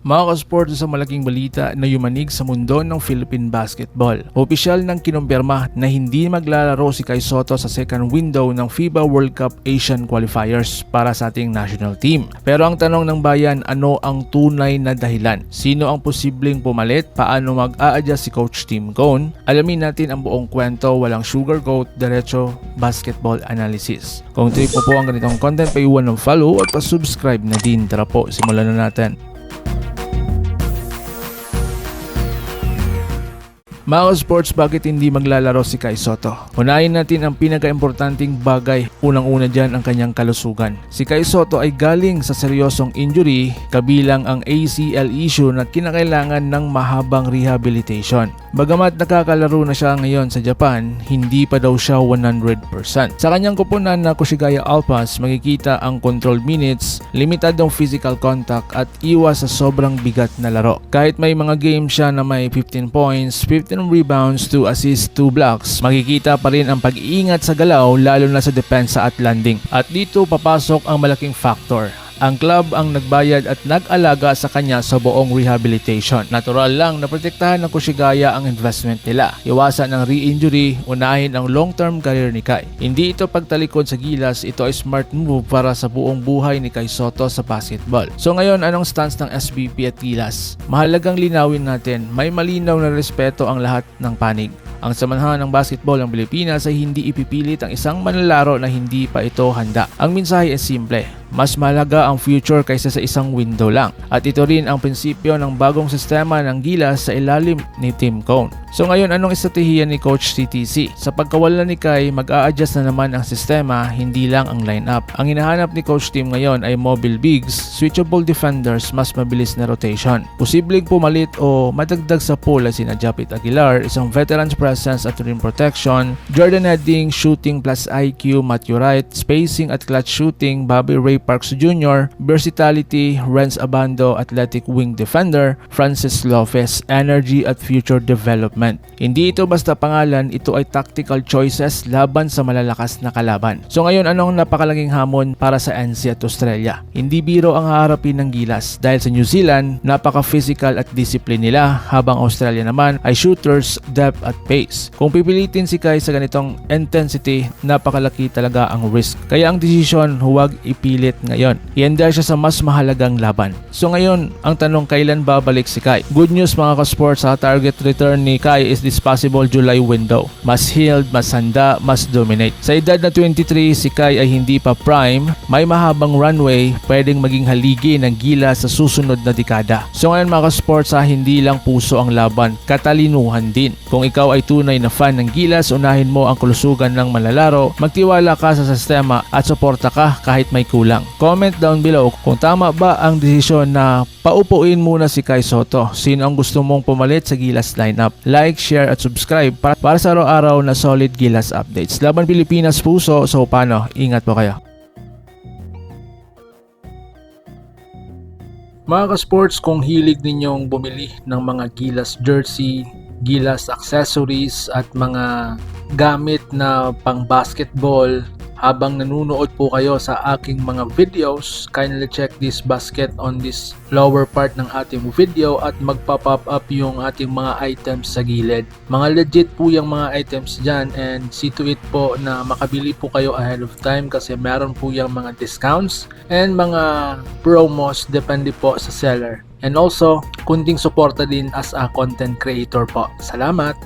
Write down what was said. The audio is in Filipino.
Mga ka-sport, sa malaking balita na yumanig sa mundo ng Philippine basketball. Opisyal nang kinumpirma na hindi maglalaro si Kai Sotto sa second window ng FIBA World Cup Asian Qualifiers para sa ating national team. Pero ang tanong ng bayan, ano ang tunay na dahilan? Sino ang posibleng pumalit? Paano mag-a-adjust si Coach Tim Cone? Alamin natin ang buong kwento, walang sugarcoat, diretso basketball analysis. Kung trip mo po ang ganitong content, paiwan ng follow at pa-subscribe na din. Tara po, simulan na natin. Mga sports, bakit hindi maglalaro si Kai Sotto? Unahin natin ang pinaka-importanting bagay. Unang-una dyan ang kanyang kalusugan. Si Kai Sotto ay galing sa seryosong injury, kabilang ang ACL issue na kinakailangan ng mahabang rehabilitation. Bagamat nakakalaro na siya ngayon sa Japan, hindi pa daw siya 100%. Sa kanyang kupunan na Koshigaya Alpas, makikita ang controlled minutes, limitadong physical contact at iwas sa sobrang bigat na laro. Kahit may mga game siya na may 15 points, 15 rebounds, 2 assists, 2 blocks, makikita pa rin ang pag-iingat sa galaw, lalo na sa depensa at landing. At dito papasok ang malaking factor. Ang club ang nagbayad at nag-alaga sa kanya sa buong rehabilitation. Natural lang na protektahan ng Koshigaya ang investment nila. Iwasan ang re-injury, unahin ang long-term career ni Kai. Hindi ito pagtalikod sa gilas, ito ay smart move para sa buong buhay ni Kai Sotto sa basketball. So ngayon, anong stance ng SBP at gilas? Mahalagang linawin natin, may malinaw na respeto ang lahat ng panig. Ang samahan ng basketball ng Pilipinas ay hindi ipipilit ang isang manlalaro na hindi pa ito handa. Ang mensahe ay simple. Mas mahalaga ang future kaysa sa isang window lang. At ito rin ang prinsipyo ng bagong sistema ng gilas sa ilalim ni Tim Cone. So ngayon, anong estratehiya ni Coach TTC? Sa pagkawala ni Kai, mag-a-adjust na naman ang sistema, hindi lang ang lineup. Ang hinahanap ni Coach Tim ngayon ay mobile bigs, switchable defenders, mas mabilis na rotation. Posibleng pumalit o madagdag sa pool ay sina Japit Aguilar, isang veteran's presence at rim protection, Jordan Heading, shooting plus IQ, Matthew Wright, spacing at clutch shooting, Bobby Ray Parks Jr., versatility, Renz Abando, athletic wing defender, Francis Lopez, energy at future development. Hindi ito basta pangalan, ito ay tactical choices laban sa malalakas na kalaban. So ngayon, anong napakalaking hamon para sa NC at Australia? Hindi biro ang haharapin ng gilas dahil sa New Zealand, napaka-physical at discipline nila, habang Australia naman ay shooters, depth at pace. Kung pipilitin si Kai sa ganitong intensity, napakalaki talaga ang risk. Kaya ang desisyon, huwag ipilit ngayon. Ianda siya sa mas mahalagang laban. So ngayon, ang tanong, kailan babalik si Kai? Good news mga ka-sports, sa target return ni Kai is this possible July window. Mas healed, mas handa, mas dominate. Sa edad na 23, si Kai ay hindi pa prime, may mahabang runway, pwedeng maging haligi ng gilas sa susunod na dekada. So ngayon mga ka-sports, hindi lang puso ang laban, katalinuhan din. Kung ikaw ay tunay na fan ng gilas, unahin mo ang kalusugan ng manlalaro, magtiwala ka sa sistema at suporta ka kahit may kulang. Comment down below kung tama ba ang desisyon na paupuin muna si Kai Sotto. Sino ang gusto mong pumalit sa gilas lineup? Like, share at subscribe para sa araw-araw na solid gilas updates. Laban Pilipinas puso, so paano? Ingat po kayo. Mga ka-sports, kung hilig ninyong bumili ng mga gilas jersey, gilas accessories at mga gamit na pang basketball, habang nanunood po kayo sa aking mga videos, kindly check this basket on this lower part ng ating video at magpa-pop up yung ating mga items sa gilid. Mga legit po yung mga items dyan, and see to it po na makabili po kayo ahead of time kasi meron po yung mga discounts and mga promos depende po sa seller. And also, kunting suporta din as a content creator po. Salamat!